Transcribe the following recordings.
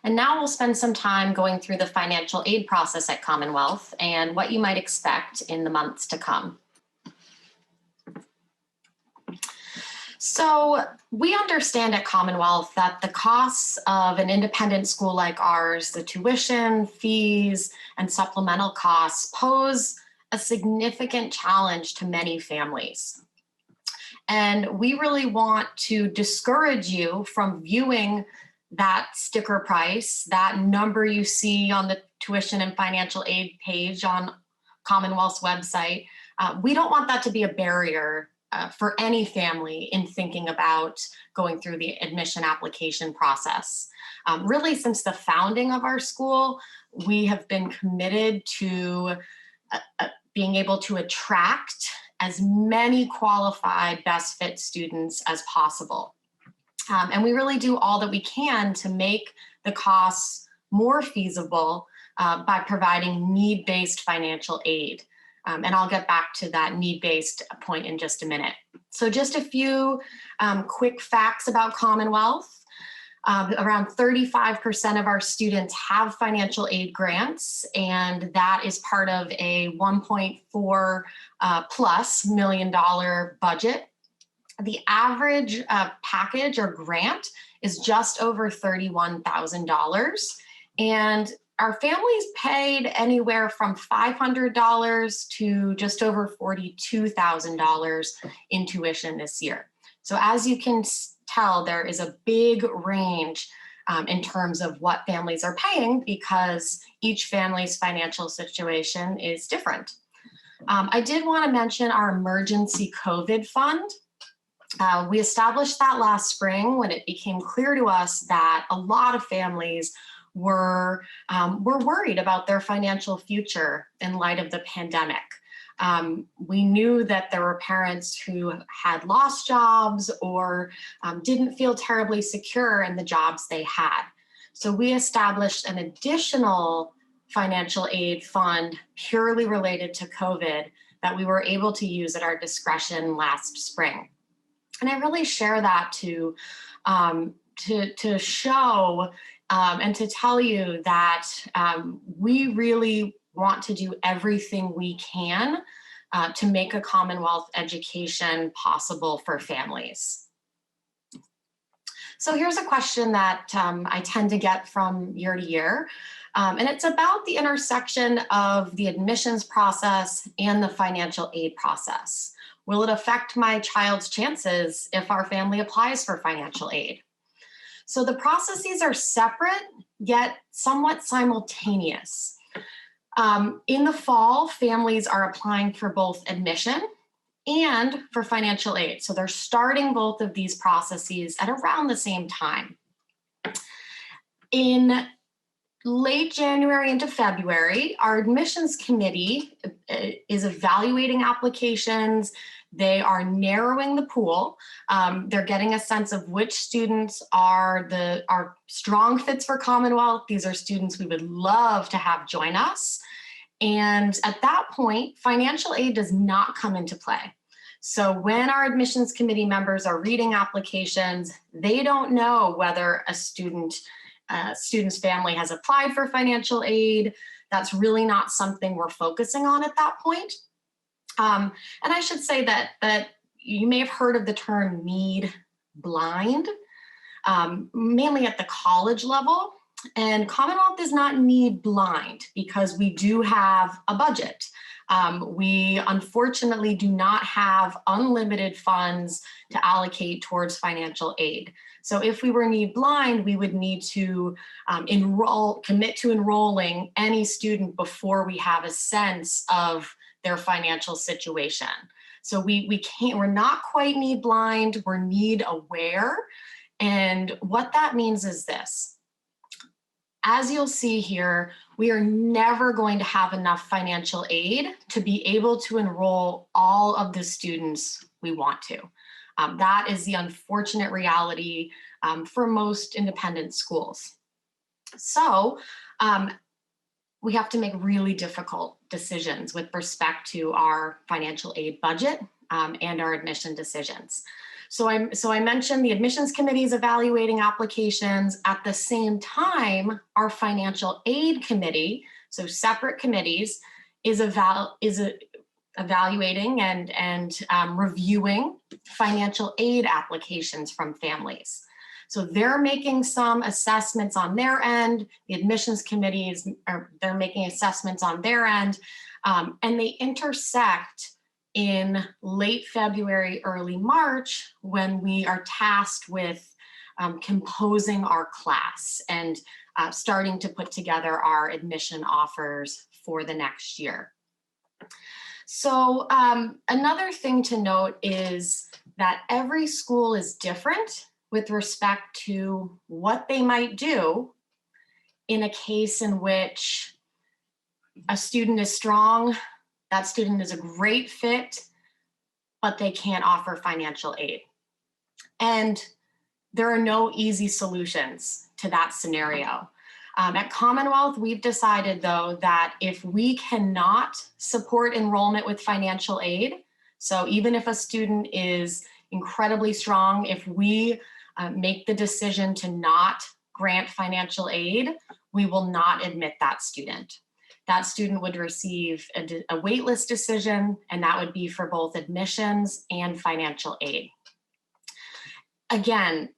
And now we'll spend some time going through the financial aid process at Commonwealth and what you might expect in the months to come. So we understand at Commonwealth that the costs of an independent school like ours, the tuition, fees, and supplemental costs pose a significant challenge to many families. And we really want to discourage you from viewing that sticker price, that number you see on the tuition and financial aid page on Commonwealth's website. We don't want that to be a barrier for any family in thinking about going through the admission application process. Really, since the founding of our school, we have been committed to being able to attract as many qualified best fit students as possible. And we really do all that we can to make the costs more feasible by providing need-based financial aid. And I'll get back to that need-based point in just a minute. So just a few quick facts about Commonwealth. Around 35% of our students have financial aid grants, and that is part of a $1.4 plus million budget. The average package or grant is just over $31,000, and our families paid anywhere from $500 to just over $42,000 in tuition this year. So as you can tell, there is a big range in terms of what families are paying because each family's financial situation is different. I did want to mention our emergency COVID fund. We established that last spring when it became clear to us that a lot of families were worried about their financial future in light of the pandemic. We knew that there were parents who had lost jobs or didn't feel terribly secure in the jobs they had. So we established an additional financial aid fund purely related to COVID that we were able to use at our discretion last spring. And I really share that to show and to tell you that we really want to do everything we can to make a Commonwealth education possible for families. So here's a question that I tend to get from year to year, and it's about the intersection of the admissions process and the financial aid process. Will it affect my child's chances if our family applies for financial aid? So the processes are separate, yet somewhat simultaneous. In the fall, families are applying for both admission and for financial aid. So they're starting both of these processes at around the same time. In late January into February, our admissions committee is evaluating applications. They are narrowing the pool. They're getting a sense of which students are strong fits for Commonwealth. These are students we would love to have join us. And at that point, financial aid does not come into play. So when our admissions committee members are reading applications, they don't know whether a student's family has applied for financial aid. That's really not something we're focusing on at that point. And I should say that you may have heard of the term need blind, mainly at the college level. And Commonwealth is not need blind because we do have a budget. We unfortunately do not have unlimited funds to allocate towards financial aid. So if we were need blind, we would need to commit to enrolling any student before we have a sense of their financial situation. So we're not quite need blind, we're need aware. And what that means is this. As you'll see here, we are never going to have enough financial aid to be able to enroll all of the students we want to. That is the unfortunate reality for most independent schools. So we have to make really difficult decisions with respect to our financial aid budget and our admission decisions. So I mentioned the admissions committee is evaluating applications. At the same time, our financial aid committee, so separate committees, is evaluating and reviewing financial aid applications from families. So they're making some assessments on their end. The admissions committees they're making assessments on their end, and they intersect in late February, early March, when we are tasked with composing our class and starting to put together our admission offers for the next year. So another thing to note is that every school is different with respect to what they might do in a case in which a student is strong, that student is a great fit, but they can't offer financial aid. And there are no easy solutions to that scenario. At Commonwealth, we've decided, though, that if we cannot support enrollment with financial aid, so even if a student is incredibly strong, if we make the decision to not grant financial aid, we will not admit that student. That student would receive a waitlist decision, and that would be for both admissions and financial aid. Again,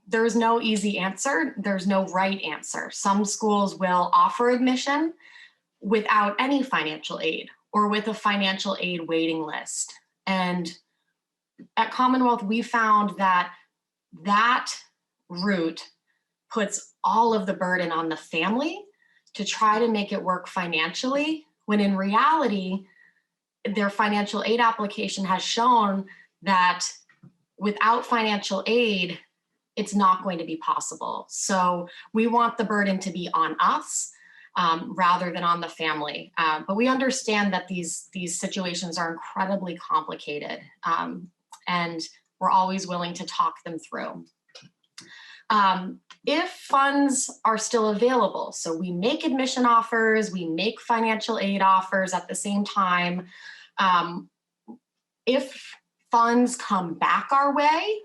there's no easy answer. There's no right answer. Some schools will offer admission without any financial aid or with a financial aid waiting list. And at Commonwealth, we found that that route puts all of the burden on the family to try to make it work financially, when in reality, their financial aid application has shown that without financial aid, it's not going to be possible. So we want the burden to be on us rather than on the family. But we understand that these situations are incredibly complicated, and we're always willing to talk them through. If funds are still available, so we make admission offers, we make financial aid offers at the same time. If funds come back our way,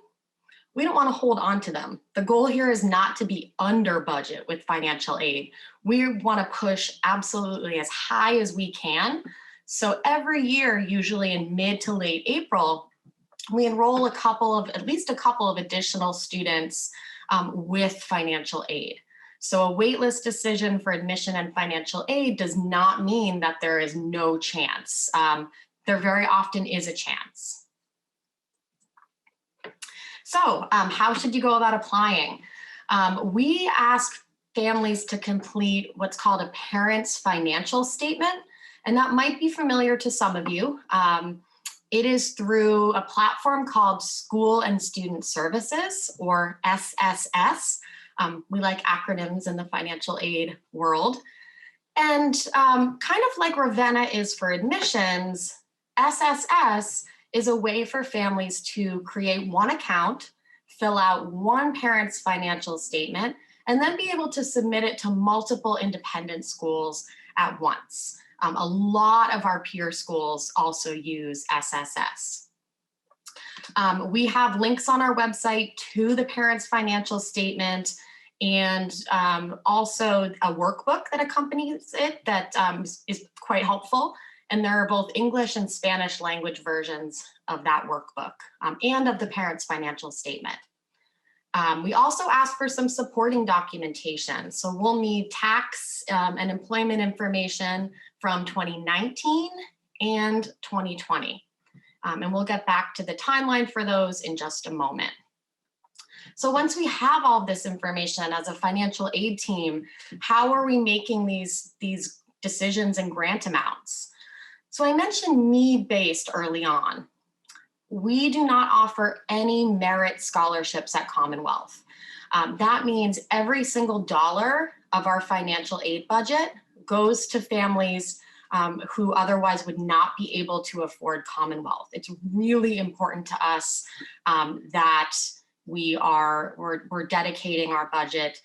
we don't want to hold on to them. The goal here is not to be under budget with financial aid. We want to push absolutely as high as we can. So every year, usually in mid to late April, we enroll at least a couple of additional students with financial aid. So a waitlist decision for admission and financial aid does not mean that there is no chance. There very often is a chance. So how should you go about applying? We ask families to complete what's called a parent's financial statement, and that might be familiar to some of you. It is through a platform called School and Student Services, or SSS. We like acronyms in the financial aid world. And kind of like Ravenna is for admissions, SSS is a way for families to create one account, fill out one parent's financial statement, and then be able to submit it to multiple independent schools at once. A lot of our peer schools also use SSS. We have links on our website to the parent's financial statement, and also a workbook that accompanies it that is quite helpful. And there are both English and Spanish language versions of that workbook and of the parent's financial statement. We also ask for some supporting documentation. So we'll need tax and employment information from 2019 and 2020. And we'll get back to the timeline for those in just a moment. So once we have all this information as a financial aid team, how are we making these decisions and grant amounts? So I mentioned need-based early on. We do not offer any merit scholarships at Commonwealth. That means every single dollar of our financial aid budget goes to families who otherwise would not be able to afford Commonwealth. It's really important to us that we're dedicating our budget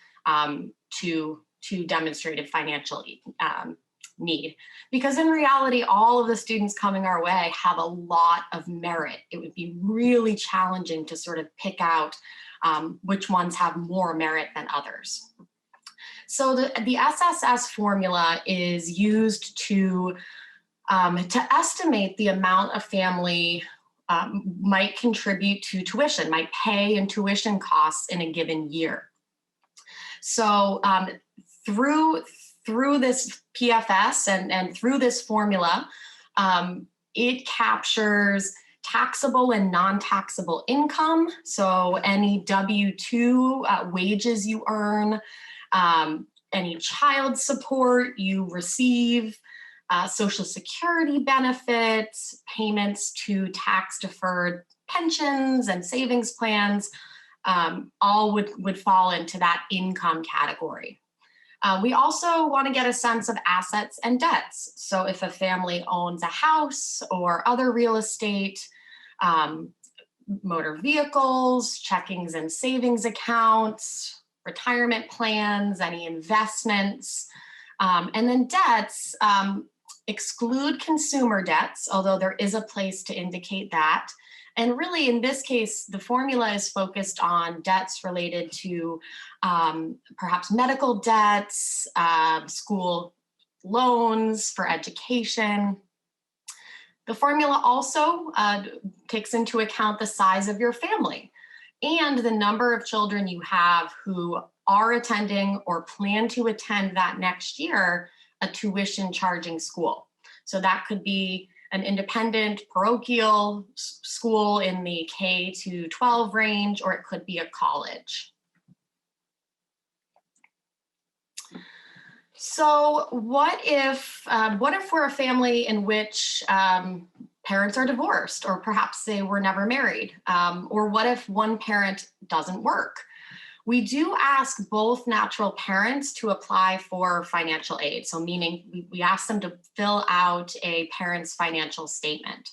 to demonstrated financial need. Because in reality, all of the students coming our way have a lot of merit. It would be really challenging to sort of pick out which ones have more merit than others. So the SSS formula is used to estimate the amount a family might contribute to tuition, might pay in tuition costs in a given year. So through this PFS and through this formula, it captures taxable and non-taxable income. So any W-2 wages you earn, any child support you receive, Social Security benefits, payments to tax-deferred pensions and savings plans, all would fall into that income category. We also want to get a sense of assets and debts. So if a family owns a house or other real estate, motor vehicles, checkings and savings accounts, retirement plans, any investments, and then debts, exclude consumer debts, although there is a place to indicate that. And really, in this case, the formula is focused on debts related to perhaps medical debts, school loans for education. The formula also takes into account the size of your family and the number of children you have who are attending or plan to attend that next year a tuition charging school. So that could be an independent parochial school in the K to 12 range, or it could be a college. So what if we're a family in which parents are divorced, or perhaps they were never married, or what if one parent doesn't work? We do ask both natural parents to apply for financial aid. So meaning we ask them to fill out a parent's financial statement.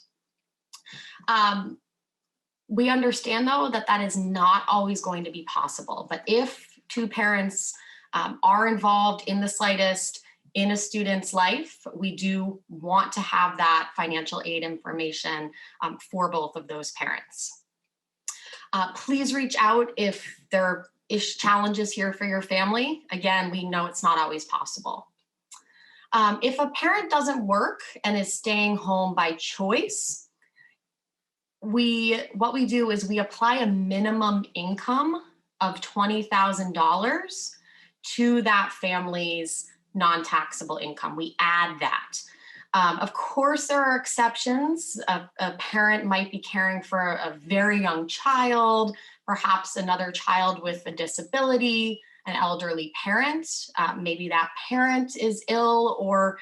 We understand though that is not always going to be possible, but if two parents are involved in the slightest in a student's life, we do want to have that financial aid information for both of those parents. Please reach out if there are challenges here for your family. Again, we know it's not always possible. If a parent doesn't work and is staying home by choice, what we do is we apply a minimum income of $20,000 to that family's non-taxable income. We add that. Of course, there are exceptions. A parent might be caring for a very young child, perhaps another child with a disability, an elderly parent. Maybe that parent is ill or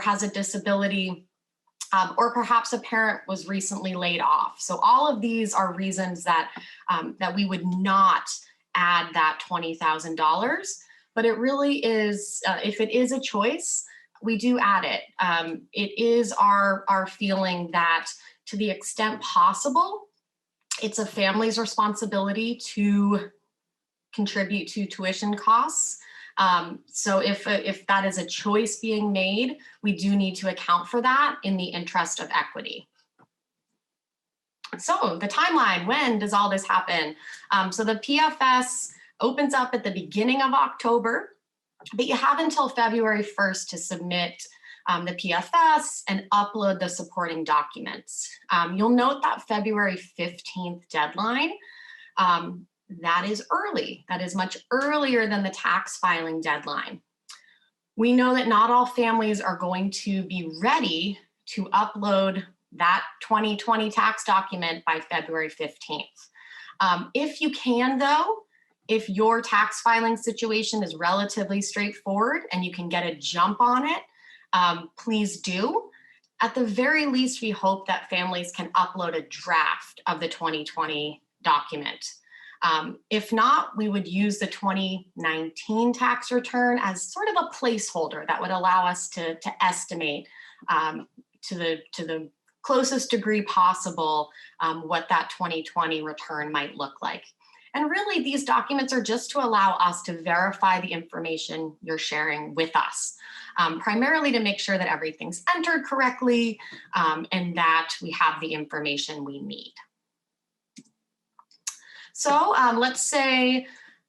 has a disability, or perhaps a parent was recently laid off. So all of these are reasons that we would not add that $20,000. But it really is, if it is a choice, we do add it. It is our feeling that to the extent possible, it's a family's responsibility to contribute to tuition costs. So if that is a choice being made, we do need to account for that in the interest of equity. So the timeline, when does all this happen? So the PFS opens up at the beginning of October, but you have until February 1st to submit the PFS and upload the supporting documents. You'll note that February 15th deadline. That is early. That is much earlier than the tax filing deadline. We know that not all families are going to be ready to upload that 2020 tax document by February 15th. If you can, though, if your tax filing situation is relatively straightforward and you can get a jump on it, please do. At the very least, we hope that families can upload a draft of the 2020 document. If not, we would use the 2019 tax return as sort of a placeholder that would allow us to estimate to the closest degree possible what that 2020 return might look like. And really, these documents are just to allow us to verify the information you're sharing with us, primarily to make sure that everything's entered correctly and that we have the information we need. So let's say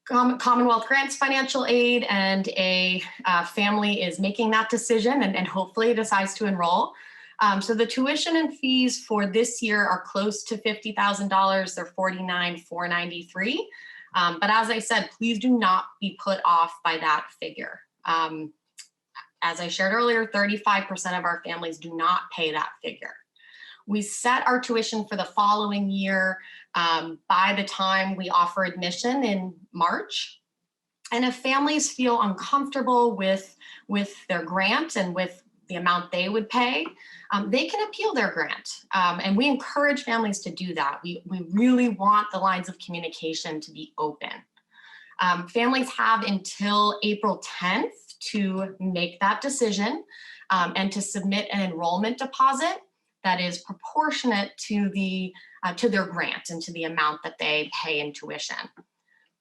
Commonwealth grants financial aid and a family is making that decision and hopefully decides to enroll. So the tuition and fees for this year are close to $50,000. They're $49,493. But as I said, please do not be put off by that figure. As I shared earlier, 35% of our families do not pay that figure. We set our tuition for the following year by the time we offer admission in March. And if families feel uncomfortable with their grant and with the amount they would pay, they can appeal their grant. And we encourage families to do that. We really want the lines of communication to be open. Families have until April 10th to make that decision and to submit an enrollment deposit that is proportionate to their grant and to the amount that they pay in tuition.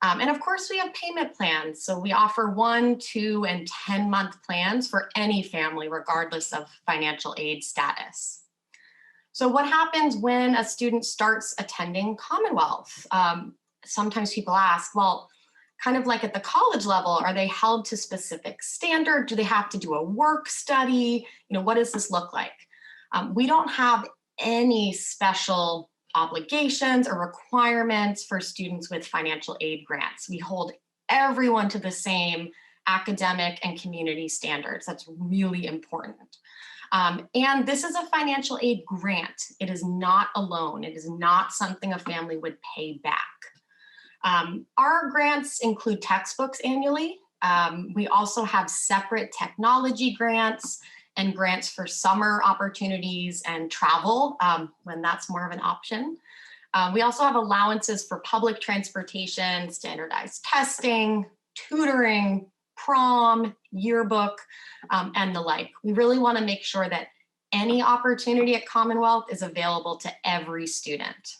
And of course, we have payment plans. So we offer 1, 2, and 10-month plans for any family, regardless of financial aid status. So what happens when a student starts attending Commonwealth? Sometimes people ask, well, kind of like at the college level, are they held to specific standard? Do they have to do a work study? What does this look like? We don't have any special obligations or requirements for students with financial aid grants. We hold everyone to the same academic and community standards. That's really important. And this is a financial aid grant. It is not a loan. It is not something a family would pay back. Our grants include textbooks annually. We also have separate technology grants and grants for summer opportunities and travel when that's more of an option. We also have allowances for public transportation, standardized testing, tutoring, prom, yearbook, and the like. We really want to make sure that any opportunity at Commonwealth is available to every student.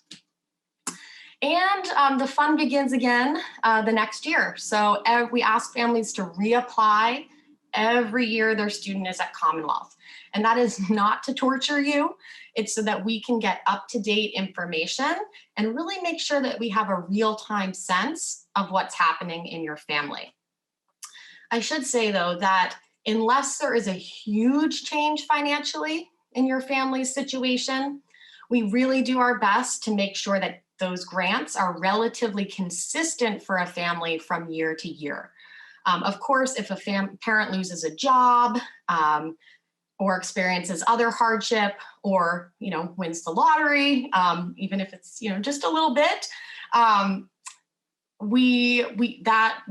And the fun begins again the next year. So we ask families to reapply every year their student is at Commonwealth. And that is not to torture you. It's so that we can get up-to-date information and really make sure that we have a real-time sense of what's happening in your family. I should say, though, that unless there is a huge change financially in your family's situation, we really do our best to make sure that those grants are relatively consistent for a family from year to year. Of course, if a parent loses a job or experiences other hardship or, wins the lottery, even if it's, just a little bit, that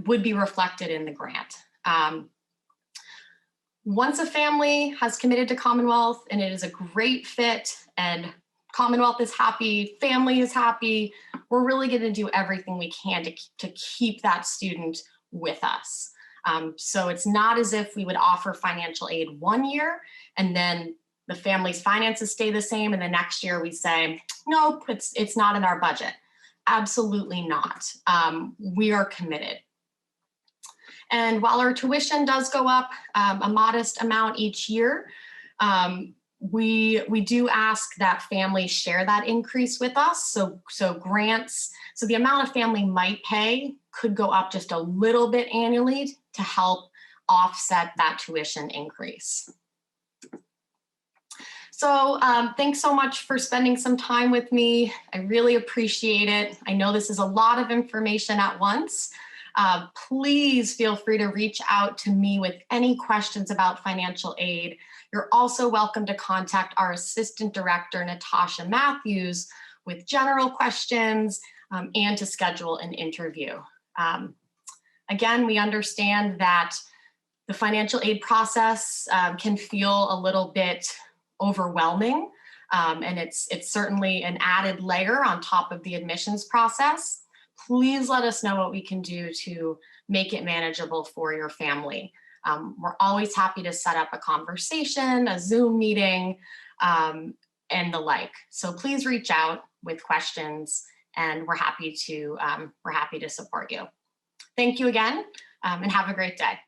would be reflected in the grant. Once a family has committed to Commonwealth and it is a great fit and Commonwealth is happy, family is happy, we're really going to do everything we can to keep that student with us. So it's not as if we would offer financial aid one year and then the family's finances stay the same and the next year we say, nope, it's not in our budget. Absolutely not. We are committed. And while our tuition does go up a modest amount each year, we do ask that families share that increase with us. So grants, so the amount a family might pay could go up just a little bit annually to help offset that tuition increase. So thanks so much for spending some time with me. I really appreciate it. I know this is a lot of information at once. Please feel free to reach out to me with any questions about financial aid. You're also welcome to contact our Assistant Director, Natasha Matthews, with general questions and to schedule an interview. Again, we understand that the financial aid process can feel a little bit overwhelming, and it's certainly an added layer on top of the admissions process. Please let us know what we can do to make it manageable for your family. We're always happy to set up a conversation, a Zoom meeting, and the like. So please reach out with questions and we're happy to support you. Thank you again, and have a great day.